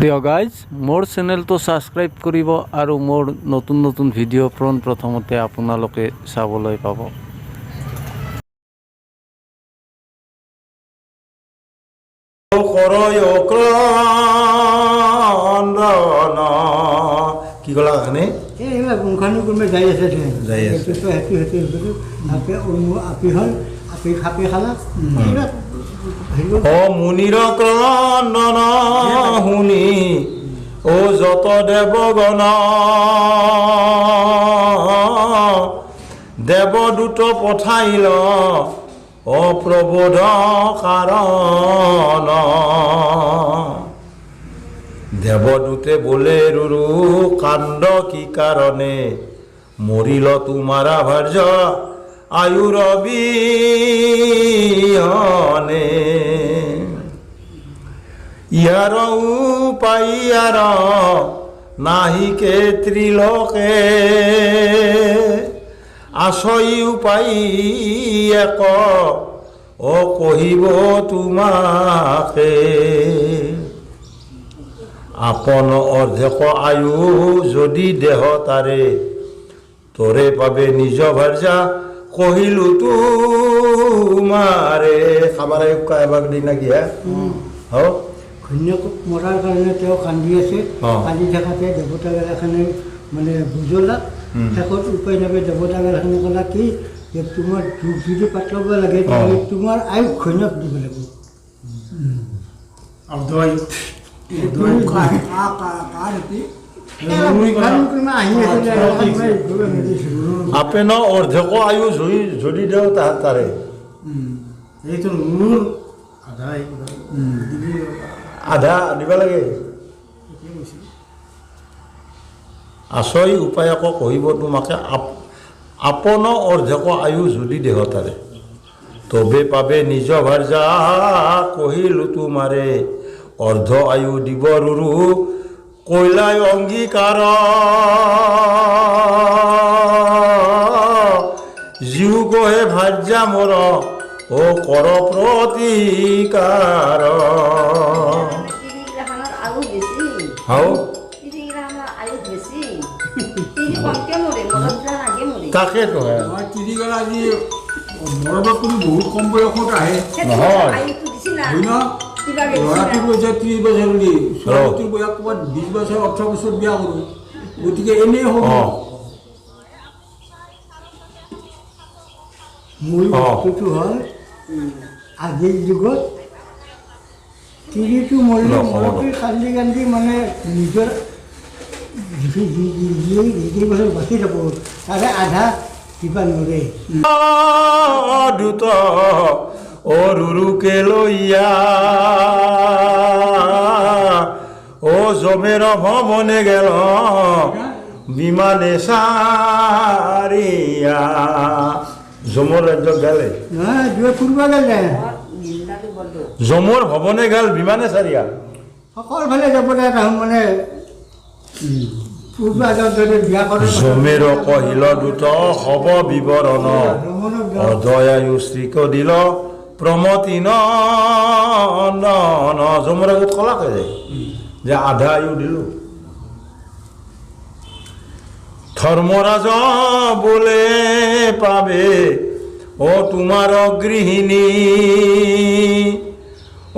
প্ৰিয় গাইজ মোৰ চেনেলটো ছাবস্ক্ৰাইব কৰিব আৰু মোৰ নতুন নতুন ভিডিঅ' প্ৰথমতে আপোনালোকে চাবলৈ পাব। কি ক'লা খানে এইবিলাক পুংখানুপুংখে যাই আছে যাই আছে। সেইটো আপে আপি হ'ল আপি খাপি খালা এইবিলাক অ মুনিৰ ক্ৰন্দন শুনি অ যত দেৱগণ দেৱদূত পঠাইল অপ্ৰবোধ কাৰণ দেৱদূতে বোলে ৰুৰু কাণ্ড কি কাৰণে মৰিল তোমাৰা ভাৰ্য আয়ুৰ বিহনে ইয়াৰ উপায় ইয়াৰ নাহিকে ত্ৰিলোকে আছই উপায় এক অ কহিব তোমাকে আপন অৰ্ধেক আয়ু যদি দেহ তাৰে তোৰে পাবে নিজ ভাৰ্যা কহিলো তোমাৰে খাবাৰ এবাৰ দি নাকি হ ঘৈণীয়েক মৰাৰ কাৰণে তেওঁ কান্দি আছে। কান্দি থাকাতে দেৱতাগিলাখনে মানে বুজলাক শেষত উপায় নাপায় দেৱতাগিলাখনে ক'লা কি যে তোমাৰ দুখ যদি পাতলাব লাগে তোমাৰ আয়ুস ঘৈণীয়েক দিব লাগিব। আপেন অৰ্ধেক আয়ু যদি দেও তাৰে এইটো মোৰ আধা দিব লাগে আছই উপায়ক কহিব তোমাকে আপন অৰ্ধেক আয়ু যদি দেহ তাৰে তবে পাবে নিজ ভাৰ্যা কহিলো তোমাৰে অৰ্ধ আয়ু দিব ৰুৰু কৈলাই অংগীকাৰ জিউ কহে ভাৰ্যা মোৰ ও কৰ প্ৰতিকাৰ তাকেতো আজি মৰমত কোনো বহুত কম বয়সত আহে নহয় ল'ৰাটোৰ বয়স 30 বছৰ বুলি ছোৱালীটোৰ বয়স ক'ৰবাত 20 বছৰ 18 বছৰ বিয়া কৰোঁ গতিকে এনেই হ'ব মূল বস্তুটো হ'ল আজিৰ যুগত তিৰিটো মৰিলে মৰতে কান্দি কান্দি মানে নিজৰ যি বছৰ বাচি যাব তাৰে আধা কিবা নৰে দুত অ ৰুৰুকে লইয়া ও জমেৰ ভবনে গেল বিমানে সাৰিয়া জমৰ ৰাজ্য গেলে ফুৰিব গ'লে জমর ভবনে গেল বিমানে সারিয়া সকলফালে যাব মানে জমের কহিল দূত হব বিবরণ অদয়ায়ু শ্রীক দিল প্ৰমতি নন্দন জমৰ আগত কলাকে যায় যে আধা আয়ু দিলো ধৰ্মৰাজ বোলে পাবে ও তোমাৰ গৃহিণী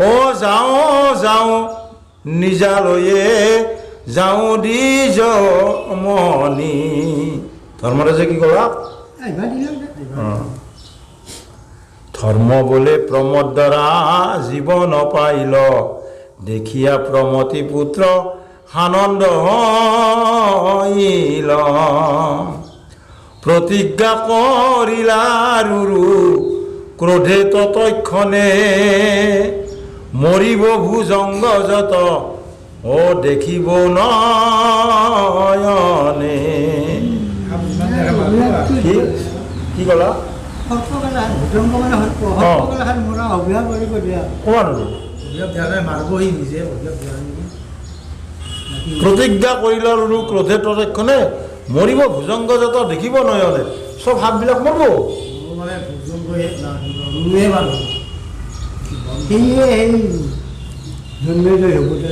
ও যাওঁ যাওঁ নিজালৈয়ে যাওঁ দিজ মনি ধৰ্মৰাজে কি ক'লা ধৰ্ম বোলে প্ৰমোদ দ্বাৰা জীৱন পাইল দেখিয়া প্ৰমতি পুত্ৰ আনন্দ হইল প্ৰতিজ্ঞা কৰিলা ৰুৰু ক্ৰোধে ততক্ষণে মৰিব ভুজংগ যত ও দেখিব নয়নে কি ক'লা প্ৰতিজ্ঞা কৰিলা ৰুৰু ক্ৰোধে ততক্ষণে মৰিব ভুজংগ যত দেখিব নয়নে চব হাতবিলাক মৰিব জন্মে যায় হ'বতে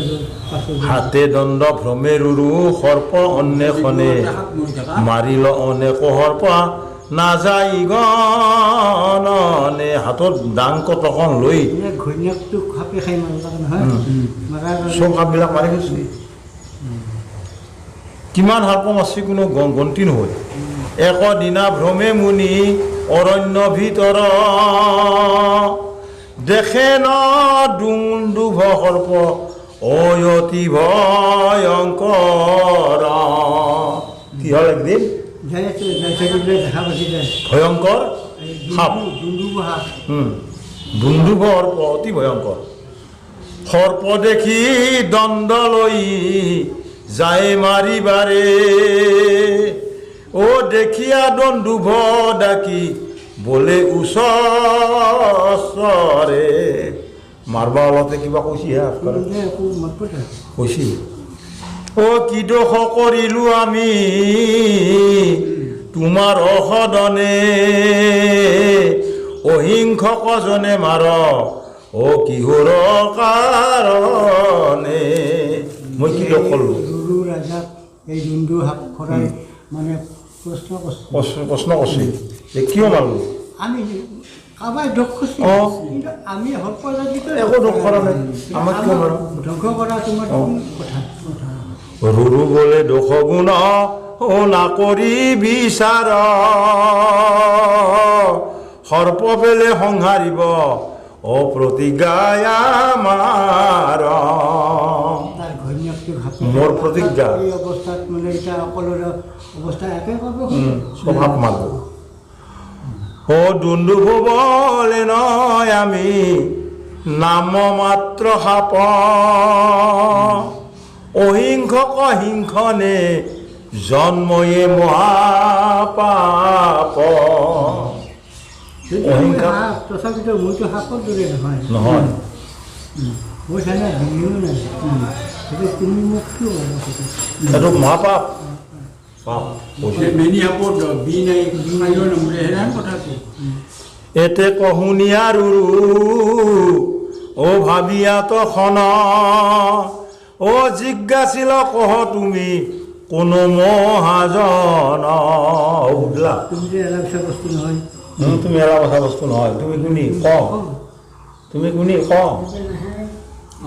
পাছত হাতে দণ্ড ভ্ৰমেৰুৰু সৰ্প অন্বেষণে মাৰিল অনেক সৰ্প নাযায় গণনে। হাতত ডাং কটখন লৈ মানে ঘৈণীয়েকটোক সাপে খাই মাৰিলাক নহয় মাৰাৰ চব সাপবিলাক মাৰি গৈছে। কিমান সাপ মাছি কোনো গন্তি নহয়। একদিনা ভ্ৰমে মুনি অৰণ্য ভিতৰ দেখে ন দুন্দুভ সৰ্প অতি ভয়ংকৰ। কি হ'ল একদিন যাই থাকিলে দেখা পাইছে যায় ভয়ংকৰ সাপ, দুন্দুব সাপ দুন্দুভ সৰ্প অতি ভয়ংকৰ। সৰ্প দেখি দণ্ড লৈ যায় মাৰিবাৰে অ' দেখিয়া দণ্ডুভ ডাকি বোলে ওচৰে। মাৰবা অলতে কিবা কৈছিহে একো মত পতা কৈছি অ' কি দোষ কৰিলো আমি তোমাৰ অসদনে অহিংসকজনে মাৰ অ' কিহৰ কাৰণে। মই কি দোষ কৰিলোঁ? ৰুৰু ৰাজাক এই দুন্দু সাপ খৰাই মানে প্ৰশ্ন কৰিছে প্ৰশ্ন কৰিছে যে কিয় মাৰিলোঁ? আমি কাৰোবাৰ দুখ কৰিছে অঁ। কিন্তু আমি সৰ্পজাতিটো একো দুখ কৰা নাই। আমাক কিয় মাৰ? ধ্বংস কৰা তোমাৰ কোন কথা ৰুৰু বোলে দোষ গুণ না কৰি বিচাৰ সৰ্প পেলে সংহাৰিব অপ্ৰতিজ্ঞায় আমাৰ। তাৰ ঘৈণীয়েকটো সাপে মোৰ প্ৰতিজ্ঞা। এই অৱস্থাত মানে এতিয়া সকলোৰে অৱস্থা একে কৰিব স্বভাৱ মাৰিব। অ দুন্দুভ বলে নয় আমি নাম মাত্ৰ সাপ অহিংসক হিংসনে জন্ময়ে মহাপাপ। তথাপিতো মইতো সাপৰ দৰে নহয় নহয় মই চাই দিও নাই সেইটো তুমি মোক কিয় এইটো মহাপাপ পাপ কৈছে। মেনি সাপৰ বি নাই মাৰিব নমৰে হেৰান কথাটো। এতে কহুনিয়া ৰুৰু অ ভাবিয়াত খন অ জিজ্ঞাসিল কহ তুমি কোনো মহাজন। সুধিলা তুমি যে এলা পিছা বস্তু নহয় তুমি এলা কথা বস্তু নহয়। তুমি কোনি ক তুমি কোনি ক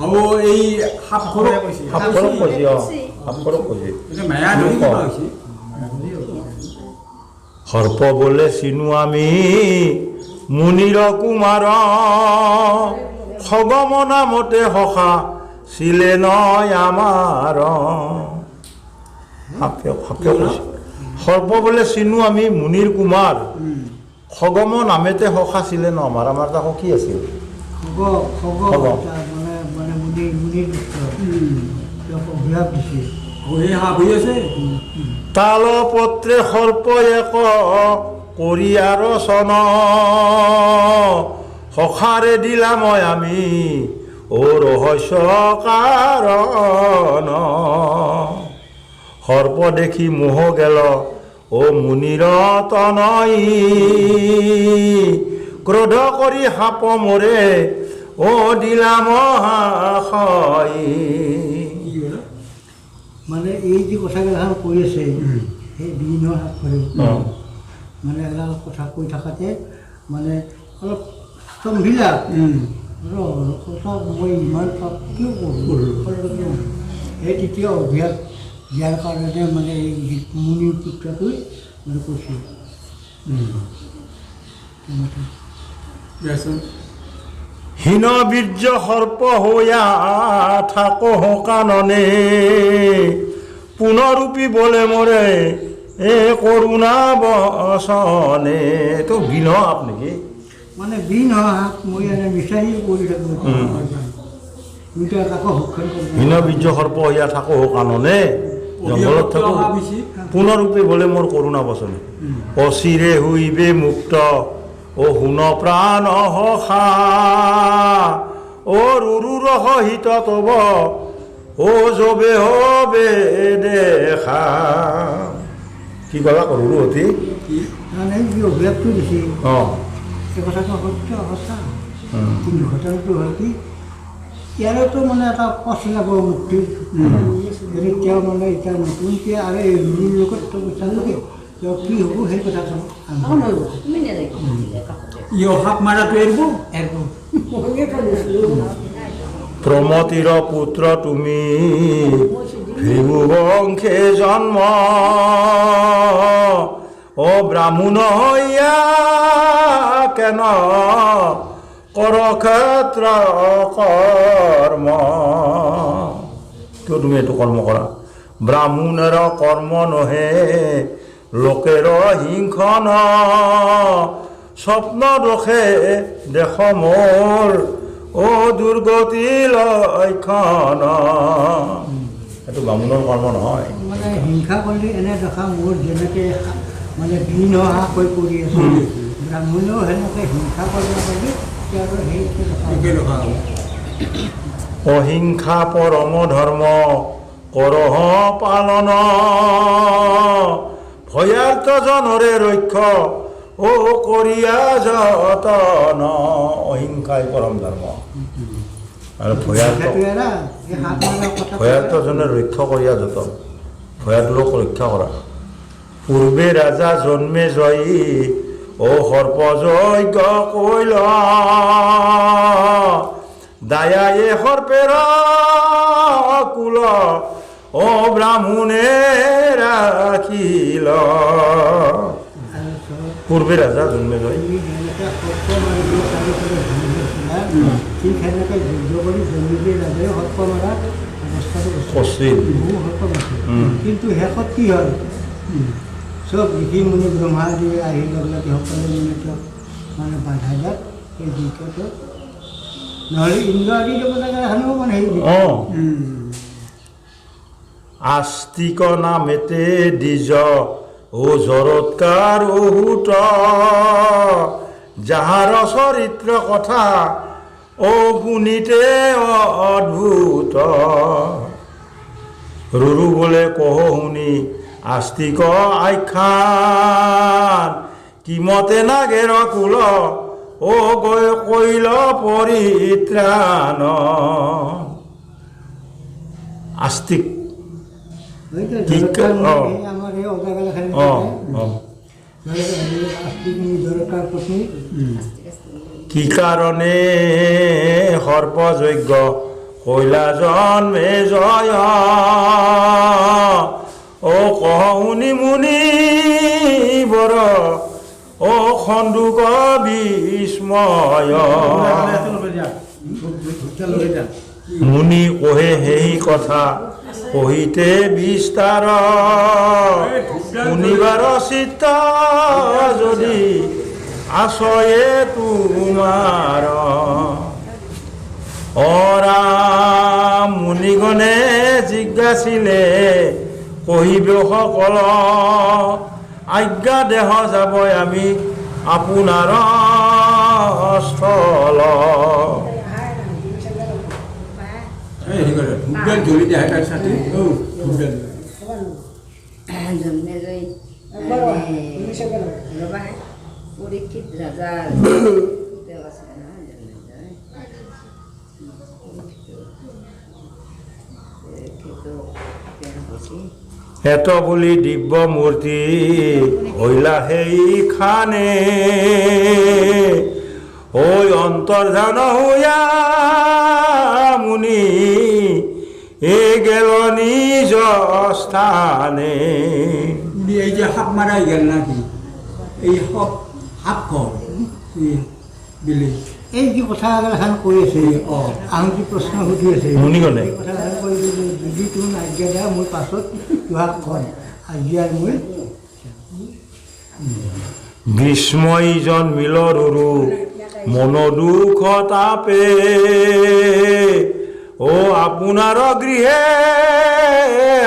আৰু এই সাপখৰক কৈছে সাপখৰক কৈছে। সাপখৰক কৈছে মায়া ধৰি কিবা হৈছে। সৰ্প বোলে চিনো আমি মুনিৰ কুমাৰ খগম নামতে সখা ছিলে নয় আমাৰ। সৰ্প বোলে চিনো আমি মুনিৰ কুমাৰ খগম নামেতে সখা ছিলে ন আমাৰ। আমাৰ এটা সখী আছিল মানে মানে মুনিৰ অভিশাপ দিছে এই সাপ হৈ আছে। তাল পত্ৰে সৰ্প এক কৰি আৰু চন সখাৰে দিলা মই আমি অ ৰহস্য কাৰণ। সৰ্প দেখি মোহ গেল অ মুনিৰ তনই ক্ৰোধ কৰি সাপ মৰে অ দিলা মহাশয়। মানে এই যে কথাগিলাখান কৈ আছে সেই বিভিন্ন সাপ কৰে মানে এগিলা কথা কৈ থকাতে মানে অলপ স্তম্ভিলা কথা মই ইমান পাপ কিয় কৰোঁ সেই তেতিয়া অভ্যাস দিয়াৰ কাৰণে মানে এই মুনিৰ পুত্ৰটোৱে মানে কৈছে। হীন বীৰ্য সৰ্প হৈয়া থাকো কাননে পুনৰূপী বলে মৰে এ কৰোণা বচনে। তো বিন সাপ নেকি? মানে বিন সাপ মই এনে বিচাৰি কৰি থাকোঁ দুটা কাকো ভক্ষণ কৰিব হীন বীৰ্য সৰ্প হৈয়া থাকো কাননে জংঘলত থাকো পুনৰূপী বলে মোৰ কৰোণা বচনে অচিৰে হুইবে মুক্ত অ শুন প্ৰাণ সখা অ ৰুৰুৰ সহিত তব অ জবে হবে দেখা। কি ক'লা ৰুৰু হতি মানে যি অভিশাপটো দিছে অঁ সেই কথাটো সত্য সঁচা কিন্তু ঘটনাটো হ'ল কি ইয়াৰোতো মানে এটা পথ যাব মুক্তিৰ যদি তেওঁ মানে এতিয়া নতুনকৈ আৰু এই ৰুলিৰ লগত বিচাৰকে তেওঁ কি হ'ব সেই কথাটো ই অহাক মাৰাটো এৰিব প্ৰমতিৰ পুত্ৰ তুমি ভৃগুবংশে জন্ম অ ব্ৰাহ্মণ হৈয়া কেন কৰ ক্ষেত্ৰ কৰ্ম কিয় তুমি এইটো কৰ্ম কৰা ব্ৰাহ্মণৰ কৰ্ম নহে লোকেৰ হিংসন স্বপ্ন দোষে দেখ মোৰ অ দুৰ্গতি লক্ষণ এইটো ব্ৰাহ্মণৰ কৰ্ম নহয় মানে হিংসা কৰিলে এনে দেখা মোৰ যেনেকৈ মানে দিন অহা হৈ পৰি আছে ব্ৰাহ্মণেও সেনেকৈ হিংসা কৰিব পাৰিলে তেওঁ একে সেই ৰখা অহিংসা পৰম ধৰ্ম কৰহ পালন ভয়াৰ্ত জনৰে ৰক্ষ অ কৰিয়া যতন অহিংসাই পৰম ধৰ্ম আৰু ভয়াৰ্ত জনে ৰক্ষা কৰিয়া যতন ভয়াতুৰক ৰক্ষা কৰা পূৰ্বে ৰাজা জন্মে জয়ী অ সৰ্প যজ্ঞ কৈল দায়ায়ে সৰ্পেৰ কুল অ ব্ৰাহ্মণে ৰাখিল পূৰ্বে ৰাজা জন্মে জয় ঠিক সেনেকৈ যুদ্ধ কৰি জন্মিলে ৰাজাই সৰ্প মৰা অৱস্থাটো কছিল কিন্তু শেষত কি হ'ল চব ঋষি মুনি ব্ৰহ্মাদি আহি লগ লাগি সকলোৱে মানে তেওঁক মানে বাধা দিয়াত সেই যজ্ঞটো নহ'লে ইন্দ্ৰ আদি দেৱতাখিনিও মানে হেৰি আস্তিক নামেতে দ্বিজ ও জৰৎকাৰ অহূত যাহাৰ চৰিত্ৰ কথা ও শুনিতে অদ্ভুত ৰুৰু বোলে কহ শুনি আস্তিক আখ্যান কিমতে নাগেৰ কুল ও গৈ কৈল পৰিত্ৰাণ আস্তিক আমাৰ এই অজাগালাখানি জৰকাৰ পত্নী কি কাৰণে সৰ্পযজ্ঞ কৈলা জন্মে জয় অ কহ শুনি মুনি বৰ অ খণ্ডুক বিস্ময় মুনি কহে সেই কথা কহিতে বিস্তাৰ শুনিবাৰ চিত্ত যদি আছয়ে তোমাৰ অৰাম মুনিগণে জিজ্ঞাসিলে কহিব সকল আজ্ঞা দেহ যাব আমি আপোনাৰ স্থল জ্বলি যায় তাৰ সাথে জন্মে জয় পৰীক্ষিত ৰাজাৰ দেব আছে না জন্মে জয় এত বুলি দিব্য মূৰ্তি হইলা সেই খানে ঐ অন্তৰ্ধান হইয়া মুনি এ গেল নিজ স্থানে এই যে হাত মারাই গেল নাকি এই সব হাত ঘর বিলে এই যি কথাগিলাখান কৈ আছে আহুতি প্ৰশ্ন সুধি আছে মুনিগণে এই কথাগিলাখান কৈ দিলে যদি তুমি আজ্ঞা দিয়া মই পাছত তোমাক কম আজি আৰু মই গ্ৰীষ্মই জন্মিল ৰুৰু মন দুখ তাপে ও আপোনাৰ গৃহে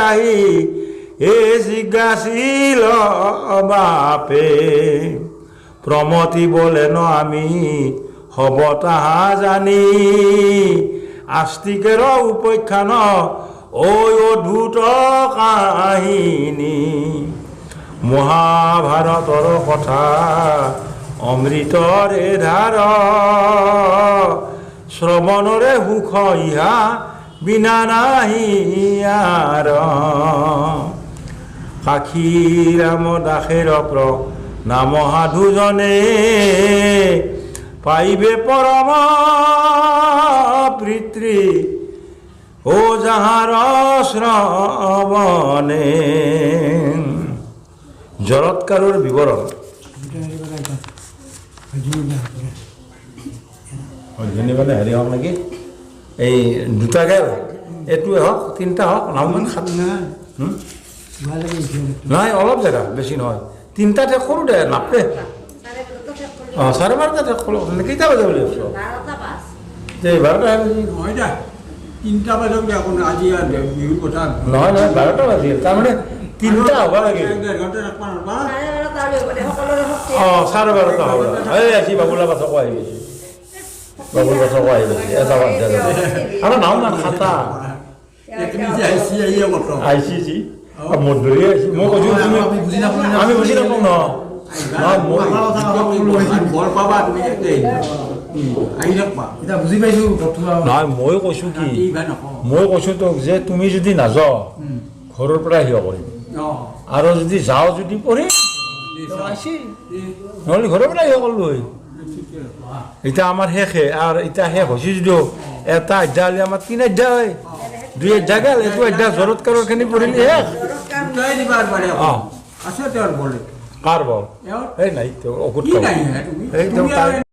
আহি এ জিজ্ঞাসিল বাপে প্ৰমতি বোলে ন আমি হব তাহা জানি আস্তিকেৰ উপখ্যান ঐ অদ্ভুত কাহিনী মহাভাৰতৰ কথা অমৃতৰে ধাৰ শ্ৰৱণৰে সুখ ইহা বিনা নাহি আৰ সাক্ষী ৰাম দাসেৰ নাম সাধুজনে পাইবে পৰম পিতৃ ও যাহাৰ শ্ৰৱণে। জৰৎকাৰৰ বিৱৰণ মানে হেৰি হওক নেকি এই দুটা গেল এইটোৱে হওক তিনিটা হওক নামমান সাত নাই অলপ জেগা বেছি নহয় তিনিটা ঠেক কৰোঁ দে নাপে অঁ 12:30 ঠেক কৰোঁ কেইটা বাজে বুলি ভাবিছ 12টা বাজি নহয় দে 3টা বজাত আপোনাৰ আজি বিহুৰ কথা নহয় 12টা বাজিল তাৰমানে 3টা হ'ব লাগে 1.5 ঘণ্টা ৰাখবা নাপাবা অঁ 12:30 হ'ব এই আজি বাবুলা বাছকো আহি গৈছে বাবুল বাছকো আহি গৈছে এটা বাদ দে আৰু নাম না খাতা তুমি যে আহিছি আহিয়ে কত আইছি জি মধুৰি আইছি মই কৈছোঁ তুমি আমি বুজি নাপাওঁ ন বৰ পাবা তুমি আহি নাপা এতিয়া বুজি পাইছোঁ নহয় মই কৈছোঁ কি ইভা নকওঁ মই কৈছোঁ তোক যে তুমি যদি নাযাওঁ ঘৰৰ পৰা সিয় কৰিম আৰু যদি যাওঁ যদি পঢ়ি আইছি নহ'লে ঘৰৰ পৰা সিয় কৰিলোঁ হয় এতিয়া আমাৰ শেষে আৰু এতিয়া শেষ হৈছে যদিও এটা অধ্যায় হ'লে আমাৰ 3 অধ্যায় হয় 2 অধ্যায় গেল এইটো অধ্যায় জৰৎকাৰৰখিনি পঢ়িলে শেষ দুটাই দিবাৰ পাৰে অঁ আছে তেওঁৰ বলে কাৰ বল এওঁ এই নাই ঔষধ কি খাব নাই তুমি একদম তুমি আৰু